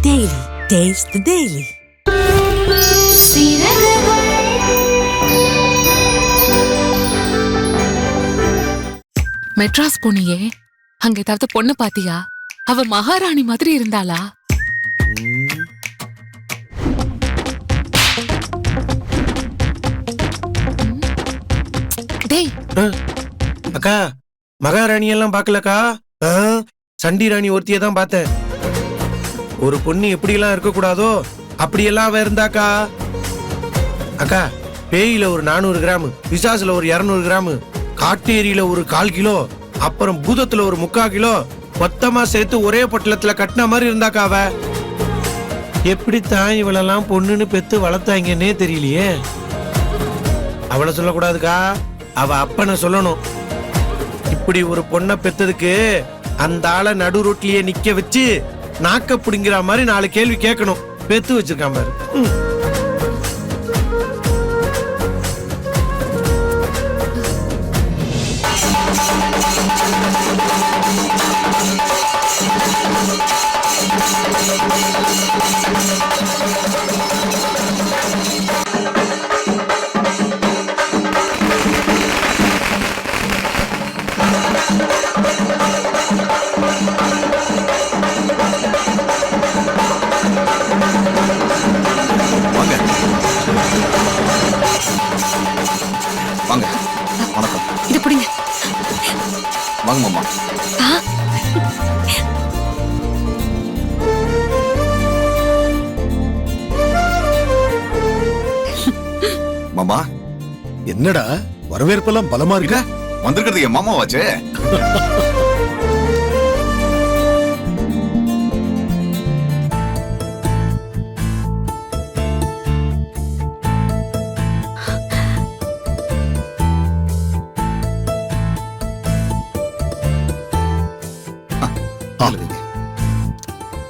Daily. Taste the Daily. Madras போனியே, அங்க ஏதாவது பொண்ணு பாத்தியா? அவ மகாராணி மாதிரி இருந்தாளா? டேய் அக்கா, மகாராணி எல்லாம் பாக்கலக்கா. சண்டி ராணி ஒருத்திய தான் பார்த்தேன். ஒரு பொண்ணு எப்படி எல்லாம் இருக்க கூடாதோ அப்படியெல்லாம் அவ இருந்தாக்கா. அக்கா, பேயில ஒரு 400 கிராம், பிசாசுல ஒரு 200 கிராம், காட்டேரியில ஒரு 1/4 கிலோ, அப்புறம் பூதத்துல ஒரு 3/4 கிலோ, மொத்தமா சேர்த்து ஒரே பொட்டலத்துல கட்டின மாதிரி இருந்தாக்கா அவ. எப்படித்தான் இவளெல்லாம் பொண்ணுன்னு பெத்து வளர்த்தாங்கன்னே தெரியலையே. அவளை சொல்லக்கூடாதுக்கா, அவ அப்பனை சொல்லணும். இப்படி ஒரு பொண்ணை பெத்ததுக்கு அந்த ஆளை நடு ரோட்லயே நிக்க வச்சு நாக்க புடிங்கிற மாதிரி 4 கேள்வி கேட்கணும். பெத்து வச்சிருக்கான் பாரு. வாங்க. வணக்கம். இது புடிங்க. வாங்க மாமா. மாமா, என்னடா வரவேற்பெல்லாம் பலமா இருக்க? வந்திருக்கிறது என் மாமாவாச்சே.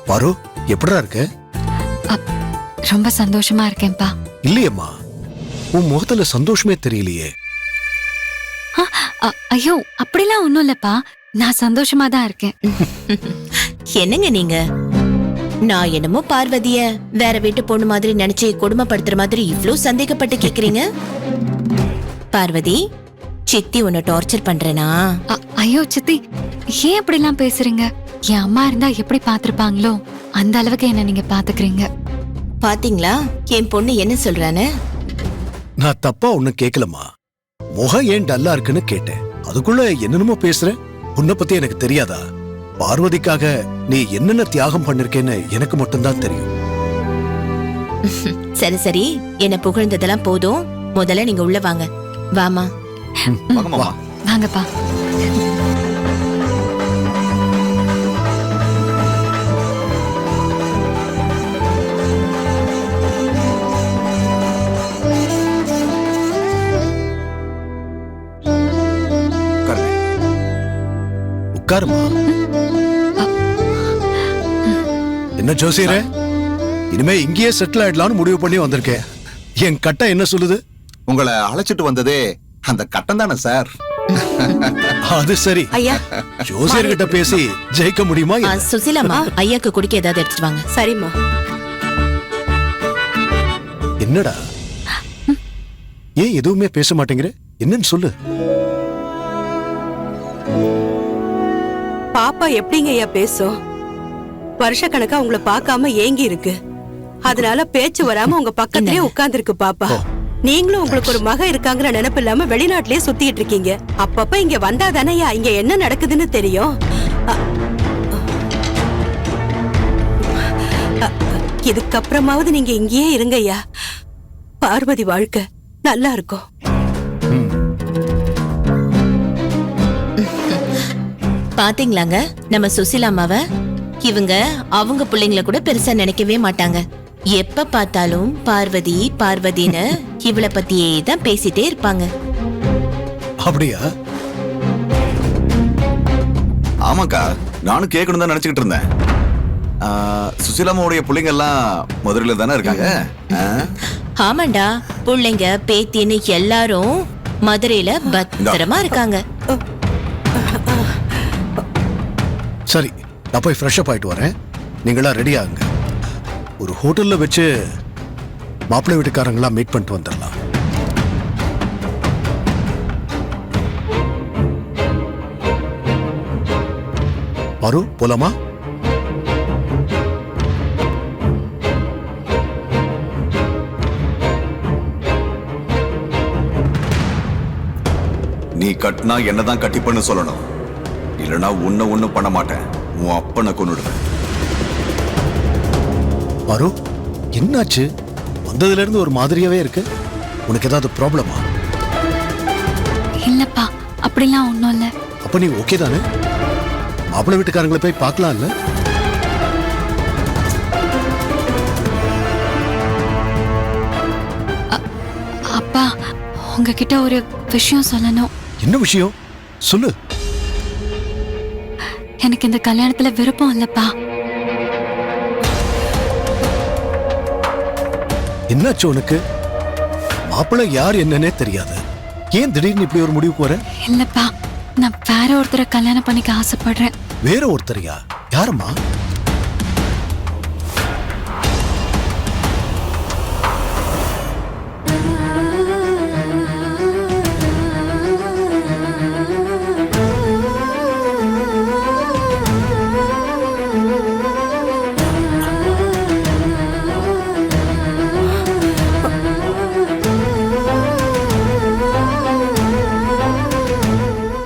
பாரு, எப்படிடா இருக்க? ரொம்ப சந்தோஷமா இருக்கேன்பா. இல்லையம்மா, உன் முகத்துல சந்தோஷமே தெரியலையே. ஐயோ, அப்படிலாம் ஒண்ணும் இல்லப்பா, நான் சந்தோஷமா தான் இருக்கேன். என்னங்க நீங்க? நான் என்னமோ பார்வதிய வேற வீட்டு பொண்ணு மாதிரி நினைச்சு கொடுமைப்படுத்துற மாதிரி இவ்ளோ சந்தேகப்பட்டு கேக்குறீங்க. பார்வதி, சித்தி உன்னை டார்ச்சர் பண்றேனா? ஐயோ சித்தி, ஏன் அப்படிலாம் பேசுறீங்க? என் அம்மா இருந்தா எப்படி பாத்திருப்பாங்களோ அந்த அளவுக்கு என்ன நீங்க பாத்துக்கிறீங்க. பாத்தீங்களா என் பொண்ணு என்ன சொல்றானு? நான் தப்பா ஒண்ணும் கேட்கலம்மா. முகம் ஏன் டல்லா இருக்குன்னு கேட்டேன். அதுக்குள்ள என்னென்னமோ பேசுற. உன்னை பத்தி எனக்கு தெரியாதா? பார்வதிக்காக நீ என்னென்ன தியாகம் பண்ணிருக்கேன்னு எனக்கு மட்டும்தான் தெரியும். சரி சரி, என்ன புகழ்ந்ததெல்லாம் போதும். முதல்ல நீங்க உள்ள வாங்க. வாமா. வாங்க மாமா. வாங்கப்பா. உட்காருமா. என்ன ஜோசியரே, இனிமே இங்கேயே செட்டில் ஆயிடலாம்னு முடிவு பண்ணி வந்திருக்கேன். என் கட்டம் என்ன சொல்லுது? உங்களை அழைச்சிட்டு வந்ததே அந்த கட்டம் தானே சார்? அது சரி. ஐயா, ஜோசியர்கிட்ட பேசி ஜெயிக்க முடியுமா? சுசிலாமா, ஐயாக்கு குடிக்க ஏதாவது எடுத்துட்டு வாங்க. சரிம்மா. என்னடா, ஏன் எதுவுமே பேச மாட்டேங்கிற? என்னன்னு சொல்லு. பாப்பா எப்படிங்க ஐயா பேசும்? வருஷக்கணக்கா உங்களை பார்க்காம ஏங்கி இருக்கு. அதனால பேச்சு வராம உங்க பக்கத்திலே உட்கார்ந்து இருக்கு பாப்பா. நீங்களும் உங்களுக்கு ஒரு மக இருக்காங்கிற நினைப்பு இல்லாம வெளிநாட்டிலேயே சுத்திட்டு இருக்கீங்க. அப்பப்ப இங்க வந்தா தானேயா இங்க என்ன நடக்குதுன்னு தெரியும். இதுக்கப்புறமாவது நீங்க இங்கேயே இருங்கய்யா. பார்வதி வாழ்க்கை நல்லா இருக்கும். பாத்தீங்களாங்க நம்ம சுசிலாமாவ? இவங்க அவங்க பிள்ளைங்களை கூட பெருசா நினைக்கவே மாட்டாங்க. எப்ப பார்த்தாலும் பார்வதி பார்வதின்னு இவளை பத்தியே தான் பேசிட்டே இருப்பாங்க. அப்படியா? ஆமாக்கா, நானும் கேட்கணும் தான் நினைச்சுக்கிட்டு இருந்தேன். சுசிலாமாவுடைய பிள்ளைங்க எல்லாம் மதுரையில தானே இருக்காங்க? ஆமாண்டா, பிள்ளைங்க பேத்தின்னு எல்லாரும் மதுரையில பத்திரமா இருக்காங்க. சரி, நான் போய் ஃப்ரெஷ் அப் ஆயிட்டு வரேன். நீங்களா ரெடி ஆகுங்க. ஒரு ஹோட்டல்ல வச்சு மாப்பிள்ளை வீட்டுக்காரங்களா மீட் பண்ணிட்டு வந்துடலாம். பாரு, போலாமா? நீ கட்டினா என்னதான் கட்டிப்பன்னு சொல்லணும், இல்லனா உன்னை ஒண்ணும் பண்ண மாட்டேன், உன் அப்பனை கொன்னுடுவேன். பாரு, என்னாச்சு? வந்ததுல இருந்து ஒரு மாதிரியாவே இருக்கு. உனக்கு ஏதாவது ப்ராப்ளமா? இல்லப்பா, அப்படிலாம் ஒண்ணும் இல்ல. அப்ப நீ ஓகே தானே? மாப்பிள்ளை வீட்டுக்காரங்களை போய் பார்க்கலாம்ல? அப்பா, உங்ககிட்ட ஒரு விஷயம் சொல்லணும். என்ன விஷயம்? சொல்லு. எனக்கு இந்த கல்யாணத்துல விருப்பம் இல்லப்பா. என்னாச்சு உனக்கு? மாப்பிள்ளை யார் என்னன்னே தெரியாது. ஏன் திடீர்னு இப்படி ஒரு முடிவுக்கு வர? இல்லப்பா, நான் வேற ஒருத்தரை கல்யாணம் பண்ணிக்க ஆசைப்படுறேன். வேற ஒருத்தரையா? யாரம்மா?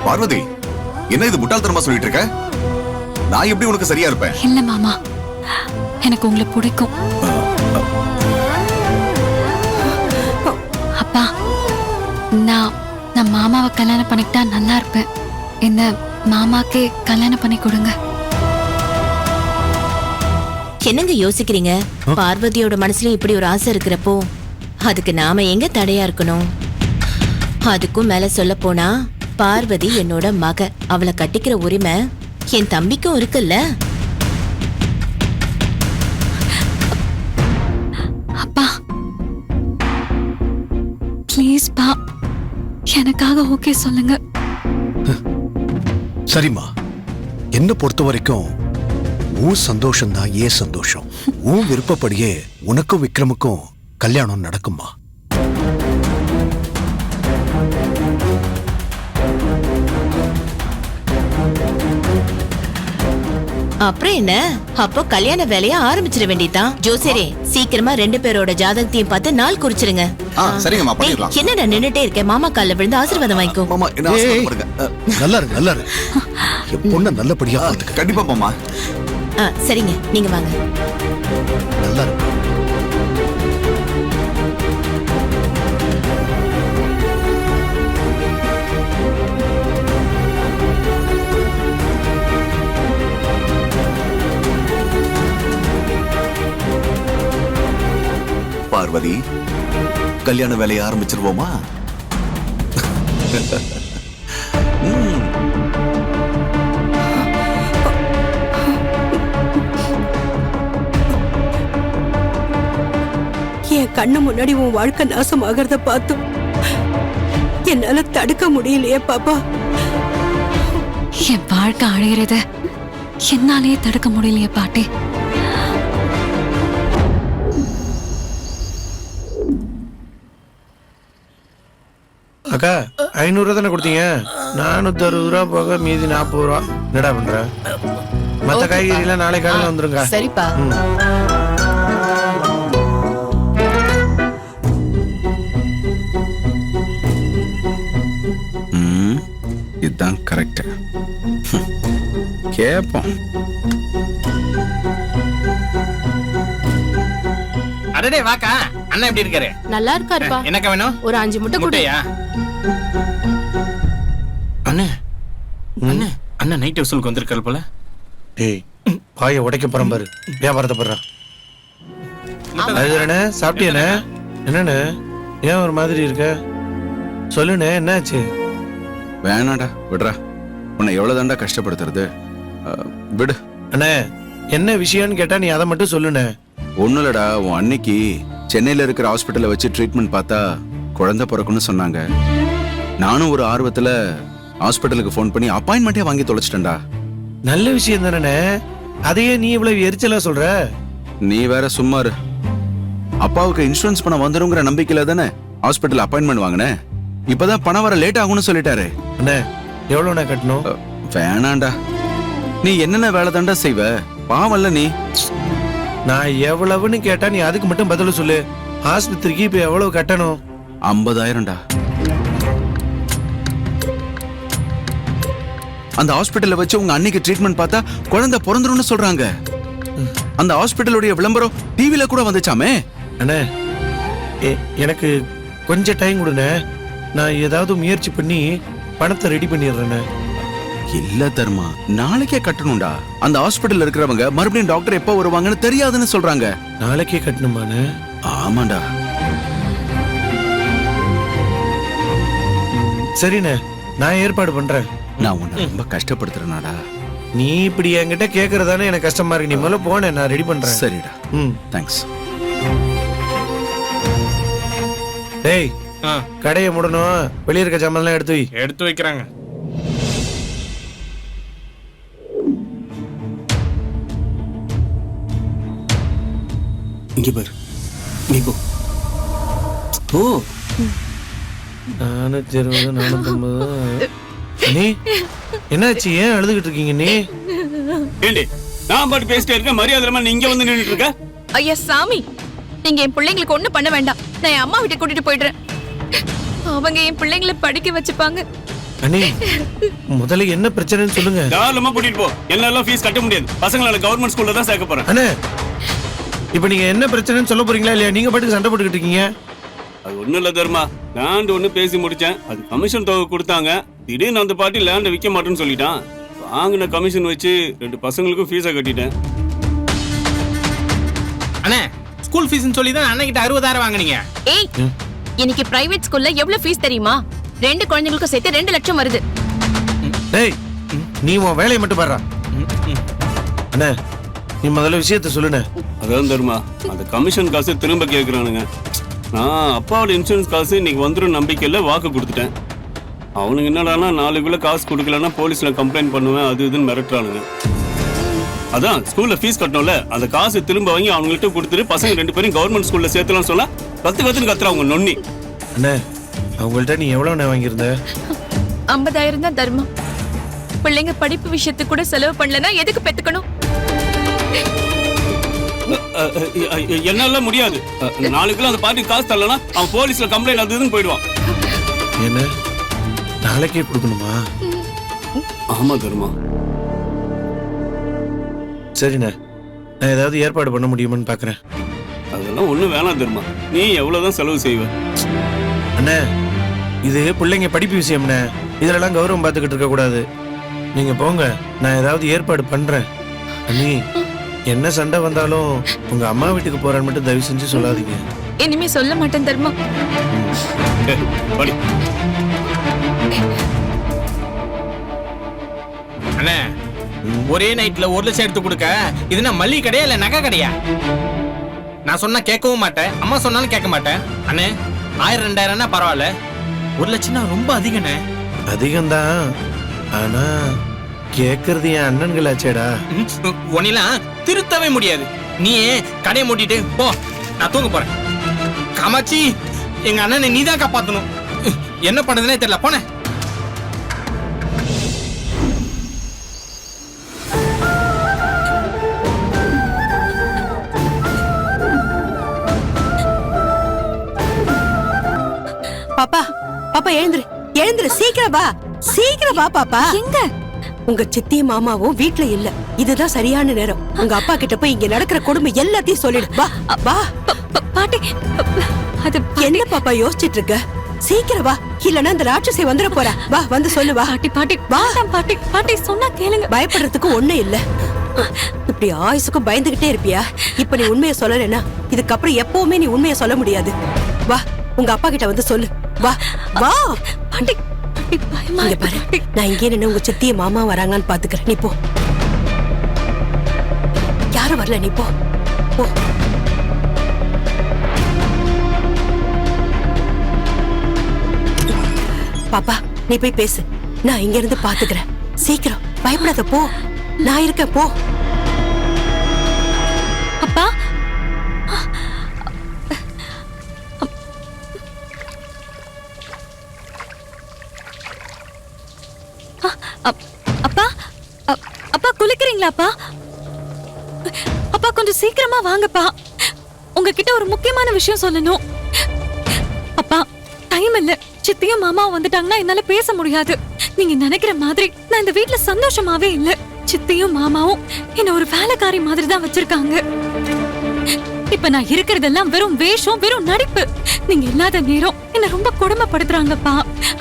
பார்வதி, என்ன இது முட்டாள்தனமா சொல்லிட்டு இருக்க? நான் எப்படி உனக்கு சரியா இருப்பேன்? இல்ல மாமா, எனக்கு உங்களை பிடிக்கும். அப்பா, நான் மாமாவை கல்யாணம் பண்ணிக்கிட்டா நல்லா இருப்பேன். என்ன மாமாக்கே கல்யாணம் பண்ணி கொடுங்க. என்னங்க யோசிக்கிறீங்க? பார்வதியோட மனசுல இப்படி ஒரு ஆசை இருக்கிறப்போ அதுக்கு நாம எங்க தடையா இருக்கணும்? அதுக்கும் மேல சொல்ல போனா பார்வதி என்னோட மக. அவளை கட்டிக்கிற உரிமை என் தம்பிக்கும் இருக்குல்ல. அப்பா, ப்ளீஸ் பா, எனக்காக ஓகே சொல்லுங்க. சரிம்மா, என்ன பொறுத்த வரைக்கும் உன் சந்தோஷம் தான் ஏன் சந்தோஷம். உன் விருப்பப்படியே உனக்கும் விக்ரமுக்கும் கல்யாணம் நடக்குமா? அப்புறம் என்ன? அப்போ கல்யாண வேலைய ஆரம்பிச்சிட வேண்டியதான். ஜோசியரே, சீக்கிரமா 2 பேரோட ஜாதகத்தையும் பார்த்து நாள் குறிச்சிருங்க. சரிங்கம்மா, பண்ணிடலாம். என்னடா நின்னுட்டே இருக்க? மாமா கால்ல விழுந்து ஆசீர்வாதம் வாங்கிக்கோ. மாமா, என்ன ஆசீர்வாதம் பண்ணுங்க. நல்லா இருக்கு, நல்லா இருக்கு. என் பொண்ணை நல்லபடியா பார்த்துக்க. கண்டிப்பா மாமா. சரிங்க, நீங்க வாங்க. நல்லா இருக்கு. பார்வதி, கல்யாண வேலையை ஆரம்பிச்சிருவோமா? என் கண்ணு முன்னாடி உன் வாழ்க்கை நாசமாகறத பார்த்தும் என்னால தடுக்க முடியலையே பாப்பா. என் வாழ்க்கை அழிகிறத என்னாலேயே தடுக்க முடியலையே பாட்டி. அக்கா, 500 ரூபா தானே கொடுத்தீங்க? 460 ரூபா போக மீதி 40 ரூபா. என்னடா பண்ற? மத்த காய்கறி எல்லாம் நாளை காலையில வந்துருங்க. சரிப்பா. இதுதான் கரெக்ட். கேப்போம். அடடே வாக்கா, அண்ணா எப்படி இருக்காரு? நல்லா இருக்காருப்பா. என்னக்கா வேணும்? ஒரு 5 முட்டை முட்டையா? அண்ணே, அண்ணே, அண்ணா நைட் வசூலுக்கு வந்திருக்காரு போல. ஏய், பாய உடைக்க போறேன் பாரு. வியாபாரத்தை போடுறான். அதுதானே சாப்பிட்டியானே? என்னண்ணே, ஏன் ஒரு மாதிரி இருக்க? சொல்லுண்ணே, என்னாச்சு? வேணாடா, விடுறா. உன்னை எவ்வளவு தாண்டா கஷ்டப்படுத்துறது? விடு. அண்ணே, என்ன விஷயம்னு கேட்டா நீ அதை மட்டும் சொல்லுண்ணே. ஒண்ணும் இல்லடா, உன் அன்னைக்கு சென்னையில இருக்கிற ஹாஸ்பிட்டல்ல வச்சு ட்ரீட்மெண்ட் பார்த்தா குழந்தை பிறக்கும்னு சொன்னாங்க. நானும் ஒரு ஆர்வத்துல ஹாஸ்பிட்டலுக்கு ஃபோன் பண்ணி அப்பாயின்மெண்டே வாங்கி தொலைச்சிட்டேன்டா. நல்ல விஷயம் தானே, அதையே நீ இவ்வளவு எரிச்சலா சொல்ற? நீ வேற சும்மா இரு. அப்பாவுக்கு இன்சூரன்ஸ் பணம் வந்துருங்கிற நம்பிக்கையில தானே ஹாஸ்பிட்டல் அப்பாயின்மெண்ட் வாங்கினேன். இப்பதான் பணம் வர லேட் ஆகும்னு சொல்லிட்டாரு. அண்ணே எவ்வளவுண்ணே கட்டணும்? வேணாண்டா, நீ என்னென்ன வேலை தாண்டா செய்வ? பாவம்ல நீ. நான் எவ்வளவுன்னு கேட்டா நீ அதுக்கு மட்டும் பதில் சொல்லு. ஆஸ்பத்திரிக்கு இப்ப எவ்வளவு கட்டணும்? 50,000டா. அந்த ஹாஸ்பிட்டல்ல வச்சு உங்க அன்னைக்கு ட்ரீட்மெண்ட் பார்த்தா குழந்தை பிறந்துரும்னு சொல்றாங்க. அந்த ஹாஸ்பிட்டலுடைய விளம்பரம் டிவில கூட வந்துச்சாமே. அண்ணே எனக்கு கொஞ்சம் டைம் கொடுண்ணே. நான் ஏதாவது முயற்சி பண்ணி பணத்தை ரெடி பண்ணிடுறேண்ணே. இல்ல தர்மா, நாளைக்கே கட்டணும்டா. அந்த ஹாஸ்பிட்டல்ல இருக்கிறவங்க மறுபடியும் டாக்டர் எப்ப வருவாங்கன்னு தெரியாதுன்னு சொல்றாங்க. நாளைக்கே கட்டணுமாண்ணே? ஆமாண்டா. சரிண்ணே, நான் ஏற்பாடு பண்றேன். நான் உன்னை ரொம்ப கஷ்டப்படுத்துறேனாடா. நீ இப்படி என்கிட்ட கேக்குறதானே எனக்கு கஷ்டமா இருக்கு. நீ முதல்ல போனேன், நான் ரெடி பண்றேன். சரிடா. தேங்க்ஸ். டேய், கடையை மூடணும். வெளியே இருக்க ஜாமான்லாம் எடுத்து வை. எடுத்து வைக்கிறாங்க. இங்க பாரு, நீ போ. ஓ 420, 450. நீ என்னாச்சு? ஏன் அழுதுகிட்டு இருக்கீங்க? நீ ஏண்டி நான் பாட்டு பேசிட்டே இருக்கேன், மரியாதை இல்லாம நீ இங்க வந்து நின்னுட்டு இருக்க? ஐயா சாமி, நீங்க என் பிள்ளைங்களுக்கு ஒண்ணு பண்ண வேண்டாம். நான் என் அம்மா வீட்டை கூட்டிட்டு போயிடுறேன். அவங்க என் பிள்ளைங்களை படிக்க வச்சுப்பாங்க. அண்ணே முதல்ல என்ன பிரச்சனைன்னு சொல்லுங்க. தாராளமா கூட்டிட்டு போ. என்னால ஃபீஸ் கட்ட முடியாது. பசங்களை கவர்மெண்ட் ஸ்கூல்ல தான் சேர்க்க போறேன். அண்ணே இப்ப நீங்க என்ன பிரச்சனைன்னு சொல்ல போறீங்களா இல்லையா? நீங்க பாட்டுக்கு சண்டை போட்டுக்கிட்டு இருக்கீங்க. அது ஒண்ணும் இல்ல தர்மா, லேண்ட் ஒண்ணு பேசி முடிச்சேன். அது கமிஷன் தொகை கொடுத்தாங்க. திடீர்னு அந்த பாட்டி லேண்டை விற்க மாட்டேன்னு சொல்லிட்டான். வாங்கின கமிஷன் வச்சு 2 பசங்களுக்கும் ஃபீஸை கட்டிட்டேன். அண்ணே ஸ்கூல் ஃபீஸ்னு சொல்லி தான் அண்ணன் கிட்ட 60,000 வாங்குனீங்க. ஏய், இன்னைக்கு பிரைவேட் ஸ்கூல்ல எவ்வளவு ஃபீஸ் தெரியுமா? 2 குழந்தைகளுக்கும் சேர்த்து 2 லட்சம் வருது. டேய், நீ உன் வேலையை மட்டும் பாரு. அண்ணே நீ முதல்ல விஷயத்த சொல்லுண்ணே. அதான் தர்மா, அந்த கமிஷன் காசு திரும்ப கேட்கறானுங்க. நான் அப்பாவோட இன்சூரன்ஸ் காசு இன்னைக்கு வந்துடும் நம்பிக்கையில வாக்கு கொடுத்துட்டேன். அவனுக்கு என்னடானா நாளைக்குள்ள காசு கொடுக்கலன்னா போலீஸ்ல கம்ப்ளைண்ட் பண்ணுவேன் அது இதுன்னு மிரட்டுறானுங்க. அதான் ஸ்கூல்ல ஃபீஸ் கட்டணும்ல, அந்த காசு திரும்ப வாங்கி அவங்கள்ட்ட கொடுத்துட்டு பசங்க 2 பேரும் கவர்மெண்ட் ஸ்கூல்ல சேர்த்துலாம் சொல்ல கத்துன்னு கத்துறாங்க நொன்னி. அண்ணே அவங்கள்ட்ட நீ எவ்வளவு வாங்கியிருந்த? 50,000 தான் தர்மம். பிள்ளைங்க படிப்பு விஷயத்துக்கு கூட செலவு பண்ணலன்னா எதுக்கு பெத்துக்கணும்? என்னால முடியாது. நாளைக்குள்ள அந்த பாட்டி காசு தரலனா அவன் போலீஸ்ல கம்ப்ளைண்ட் அது இதுன்னு போயிடுவான். என்ன நாளைக்கே கொடுக்கணுமா? ஆமா தர்மா. சரிண்ணே, நான் ஏதாவது ஏற்பாடு பண்ண முடியுமான்னு பாக்குறேன். அதெல்லாம் ஒண்ணும் வேணாம் தர்மா, நீ எவ்வளவுதான் செலவு செய்வ? அண்ணே இது பிள்ளைங்க படிப்பு விஷயம்ண்ணே, இதுலலாம் கௌரவம் பார்த்துக்கிட்டு இருக்க கூடாது. நீங்க போங்க, நான் ஏதாவது ஏற்பாடு பண்றேன். அண்ணி என்ன சண்டை வந்தாலும் உங்க அம்மா வீட்டுக்கு போறேன்னு மட்டும் தயவு செஞ்சு சொல்லாதீங்க. இனிமே சொல்ல மாட்டேன் தர்மா. அண்ணே ஒரே நைட்ல 1 லட்சம் எடுத்து கொடுக்க இது என்ன மல்லிகை கடையா இல்ல நகை கடையா? நான் சொன்னா கேட்கவும் மாட்டேன், அம்மா சொன்னாலும் கேட்க மாட்டேன். அண்ணே 1000 2000 பரவாயில்ல, 1 லட்சம்னா ரொம்ப அதிகண்ணே. அதிகம்தான், ஆனா கேக்குறது என் அண்ணன்களாச்சேடா. உன்னெல்லாம் திருத்தவே முடியாது. நீ கடையை மூட்டிட்டு போ, நான் தூங்க போறேன். காமாட்சி, எங்க அண்ணனை நீதான் காப்பாத்தணும். என்ன பண்றதுனே தெரியல, போன. பாப்பா பாப்பா எழுந்துரு எழுந்துரு, சீக்கிரம் வா, சீக்கிரம் வா பாப்பா. எங்க உங்க சித்தி மாமாவும் வீட்ல இல்ல. இதுதான் சரியான நேரம். உங்க அப்பா கிட்ட போய் இங்க நடக்கிற கொடுமை எல்லாத்தையும் சொல்லிடு. வா வா. பாட்டி, அது என்ன பாப்பா யோசிச்சிட்டு இருக்க? சீக்கிரம் வா, இல்லன்னா இந்த ராட்சசி வந்துட போறா. வா வந்து சொல்லு. வா பாட்டி, பாட்டி வா. பாட்டி, பாட்டி சொன்னா கேளுங்க. பயப்படுறதுக்கு ஒண்ணு இல்ல. இப்படி ஆயுசுக்கும் பயந்துகிட்டே இருப்பியா? இப்ப நீ உண்மையை சொல்லலன்னா இதுக்கப்புறம் எப்பவுமே நீ உண்மையை சொல்ல முடியாது. வா உங்க அப்பா கிட்ட வந்து சொல்லு. வா வா. பாட்டி, இங்க பாரு, நான் இங்கே நின்னு உங்க சித்திய மாமா வராங்கன்னு பாத்துக்கிறேன். நீ போ. யாரும் வரல, நீ போ போ. பாப்பா நீ போய் பேசு, நான் இங்க இருந்து பாத்துக்கிறேன். சீக்கிரம், பயப்படாத, போ. நான் இருக்கேன், போ. அப்பா வந்துட்டீங்களாப்பா? அப்பா கொஞ்சம் சீக்கிரமா வாங்கப்பா, உங்ககிட்ட ஒரு முக்கியமான விஷயம் சொல்லணும். அப்பா டைம் இல்ல, சித்தியும் மாமாவும் வந்துட்டாங்கன்னா என்னால பேச முடியாது. நீங்க நினைக்கிற மாதிரி நான் இந்த வீட்ல சந்தோஷமாவே இல்ல. சித்தியும் மாமாவும் என்ன ஒரு வேலைக்காரி மாதிரி தான் வச்சிருக்காங்க. இப்ப நான் இருக்கிறதெல்லாம் வெறும் வேஷம், வெறும் நடிப்பு. நீங்க இல்லாத நேரம் என்ன ரொம்ப கொடுமைப்படுத்துறாங்கப்பா.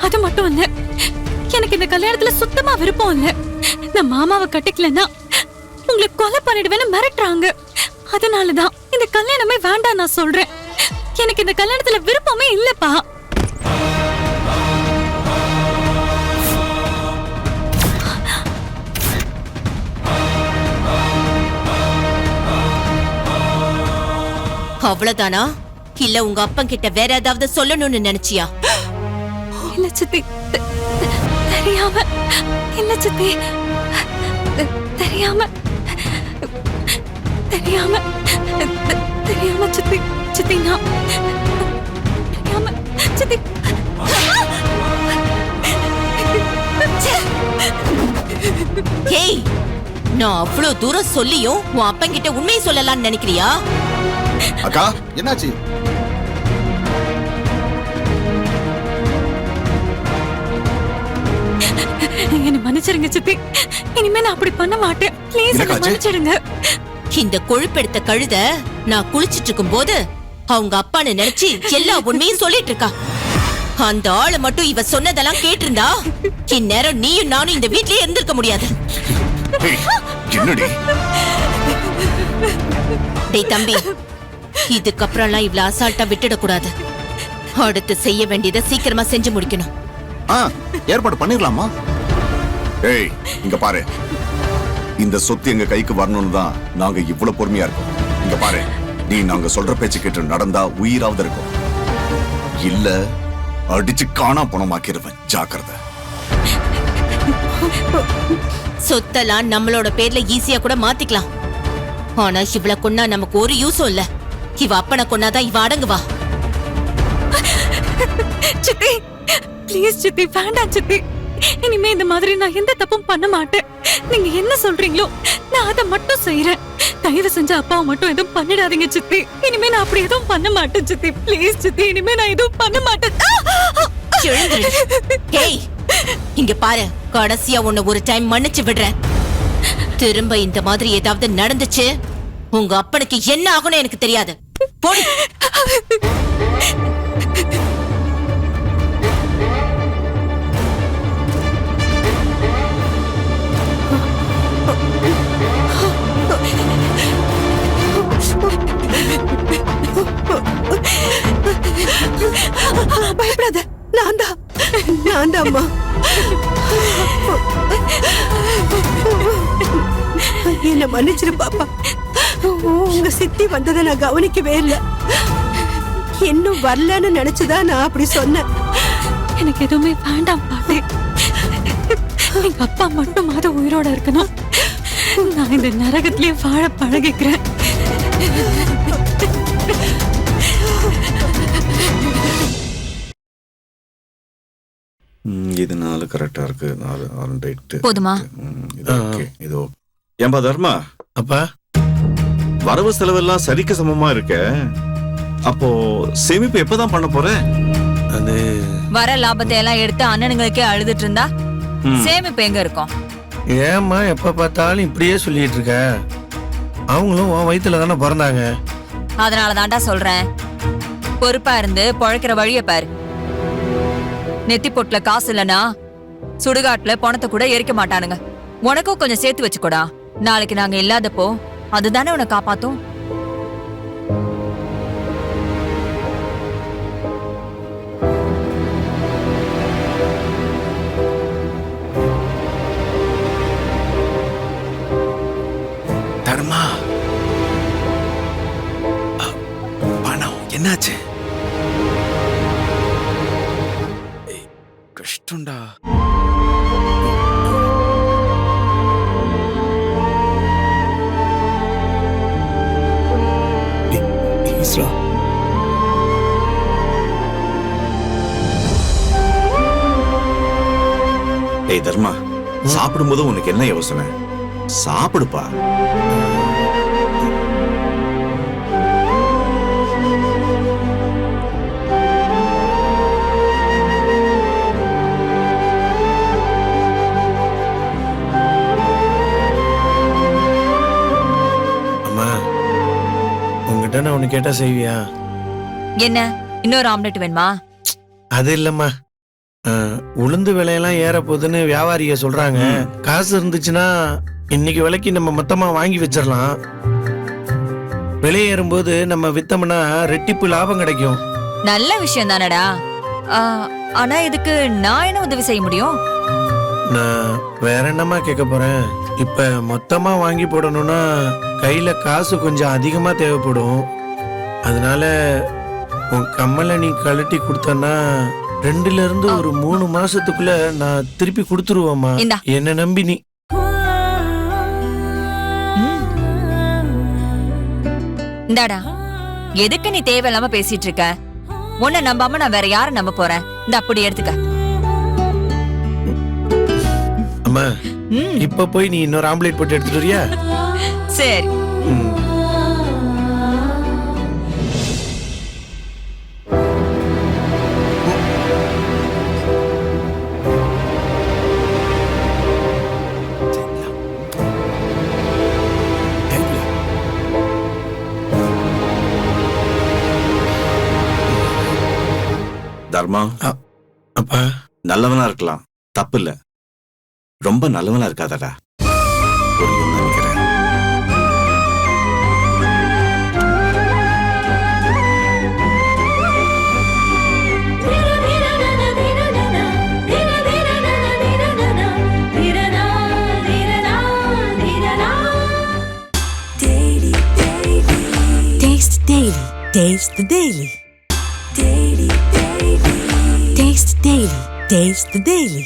அது மட்டும் இல்ல, எனக்கு இந்த கல்யாணத்துல சுத்தமா விருப்பம் இல்ல. நான் மாமாவை கட்டிக்கலன்னா உங்களை கொலை பண்ணிடுவேன்னு மிரட்டுறாங்க. அதனாலதான் இந்த கல்யாணமே வேண்டாம் நான் சொல்றேன். எனக்கு இந்த கல்யாணத்துல விருப்பமே இல்லப்பா. அவ்வளவுதானா? இல்ல உங்க அப்பன் கிட்ட வேற ஏதாவது சொல்லணும்னு நினைச்சியா? இல்ல சித்தி, தெரியாம. இல்ல சித்தி, தெரியாம தெரியாம தெரியாம சித்தி. சித்தி நான் தெரியாம சித்தி. ஹேய், நான் அவ்வளவு தூரம் சொல்லியும் உன் அப்பன் கிட்ட உண்மையை சொல்லலாம்னு நினைக்கிறியா? அக்கா என்னாச்சு? என்ன மன்னிச்சிருங்க சித்தி, இனிமே நான் அப்படி பண்ண மாட்டேன். ப்ளீஸ் என்ன மன்னிச்சிடுங்க. இந்த கொழுப்பெடுத்த கழுத நான் குளிச்சிட்டு இருக்கும் போது அவங்க அப்பான்னு நினைச்சு எல்லா உண்மையும் சொல்லிட்டு இருக்கா. அந்த ஆளு மட்டும் இவ சொன்னதெல்லாம் கேட்டிருந்தா இந்நேரம் நீயும் நானும் இந்த வீட்லயே இருந்திருக்க முடியாது. டேய் தம்பி, இதுக்கப்புறம்லாம் இவ்வளவு அசால்ட்டா விட்டுடக்கூடாது. அடுத்து செய்ய வேண்டியதை சீக்கிரமா செஞ்சு முடிக்கணும். ஏற்பாடு பண்ணிடலாமா? ஏய் இங்க பாரு, இந்த சொத்து எங்க கைக்கு வரணும்னு தான் நாங்க இவ்வளவு பொறுமையா இருக்கோம். இங்க பாரு, நீ நாங்க சொல்ற பேச்சு கேட்டு நடந்தா உயிராவது இருக்கும், இல்ல அடிச்சு காணா பணமாக்கிடுவேன். ஜாக்கிரதை. சொத்தெல்லாம் நம்மளோட பேர்ல ஈஸியா கூட மாத்திக்கலாம். ஆனா இவள கொன்னா நமக்கு ஒரு யூஸும் இல்ல. இவ அப்பனை கொன்னாதான் இவ அடங்குவா. சித்தி ப்ளீஸ் சித்தி, வேண்டாம் சித்தி. இனிமே இந்த மாதிரி நான் எந்த தப்பும் பண்ண மாட்டேன். நீங்க என்ன சொல்றீங்களோ நான் அதை மட்டும் செய்யறேன். தயவு செஞ்சு அப்பாவை மட்டும் எதுவும் பண்ணிடாதீங்க சித்தி. இனிமே நான் அப்படி எதுவும் பண்ண மாட்டேன் சித்தி. ப்ளீஸ் சித்தி, இனிமே நான் எதுவும் பண்ண மாட்டேன். ஹேய், இங்க பாரு, கடைசியா உன்னை ஒரு டைம் மன்னிச்சு விடுறேன். திரும்ப இந்த மாதிரி ஏதாவது நடந்துச்சு உங்க அப்பனுக்கு என்ன ஆகும்னு எனக்கு தெரியாது. போடி. பயப்படாத, நான் தான் அம்மா. என்ன மன்னிச்சிரு பாப்பா. உங்க சித்தி வந்ததை நான் கவனிக்கவே இல்லை. இன்னும் வரலன்னு நினைச்சுதான் நான் அப்படி சொன்னேன். எனக்கு எதுவுமே வேண்டாம் பாட்டி. எங்க அப்பா மட்டும் உயிரோட இருக்கணும். நான் இந்த நரகத்திலேயே வாழ பழகிக்கிறேன். இது 4 கரெக்டா இருக்கு. 4 6 8 போதுமா? இது ஓகே. இது ஓகே. ஏம்பா தர்மா, அப்பா வரவு செலவெல்லாம் சரிக்கு சமமா இருக்க. அப்போ சேமிப்பு எப்பதான் பண்ண போற? அது வர லாபத்தை எல்லாம் எடுத்து அண்ணனுங்களுக்கே அழுதுட்டு இருந்தா சேமிப்பு எங்க இருக்கும்? ஏம்மா எப்ப பார்த்தாலும் இப்படியே சொல்லிட்டு இருக்க? அவங்களும் உன் வயித்துல தானே பிறந்தாங்க. அதனால தான்டா சொல்றேன், பொறுப்பா இருந்து பொழைக்கிற வழிய பாரு. நெத்தி பொட்டுல காசு இல்லனா சுடுகாட்டுல பணத்தை கூட எரிக்க மாட்டானுங்க. உனக்கும் கொஞ்சம் சேர்த்து வச்சுக்கோடா. நாளைக்கு நாங்க இல்லாதப்போ அதுதானே உன்னை காப்பாத்தும். தர்மா, பணம் என்னாச்சு? கஷ்டம்டா. ஏய் தர்மா, சாப்பிடும்போது உனக்கு என்ன யோசனை? சாப்பிடுப்பா. அம்மா உங்ககிட்ட நான் ஒண்ணு கேட்டா செய்வியா? என்ன இன்னொரு ஆம்லெட் வேணுமா? அது இல்லம்மா, உளுந்து விலையெல்லாம் ஏற போகுதுன்னு வியாபாரிக சொல்றாங்க. காசு இருந்துச்சுன்னா இன்னைக்கு விலைக்கு நம்ம மொத்தமா வாங்கி வச்சிடலாம். விலை ஏறும்போது நம்ம வித்தோம்னா ரெட்டிப்பு லாபம் கிடைக்கும். நல்ல விஷயம் தானடா. ஆனா இதுக்கு நான் என்ன உதவி செய்ய முடியும்? நான் வேற என்னம்மா கேட்க போறேன். இப்ப மொத்தமா வாங்கி போடணும்னா கையில காசு கொஞ்சம் அதிகமா தேவைப்படும். அதனால உன் கம்மலை நீ கழட்டி கொடுத்தனா 2ல இருந்து ஒரு 3 மாசத்துக்குள்ள நான் திருப்பி கொடுத்துருவேம்மா. இந்தா. என்ன நம்பி நீ. இந்தாடா, எதுக்கு நீ தேவையில்லாம பேசிட்டு இருக்க? உன்னை நம்பாம நான் வேற யாரை நம்ப போறேன்? இந்த அப்படி எடுத்துக்க. அம்மா இப்ப போய் நீ இன்னொரு ஆம்லேட் போட்டு எடுத்துட்டு வரியா? சரி. தர்மா, அப்பா நல்லவனா இருக்கலாம், தப்பு இல்ல. ரொம்ப நல்லவனா இருக்காதடா. புரியும் நினைக்கிறேன். Taste Daily. Taste the Daily. Taste Daily. Taste the Daily.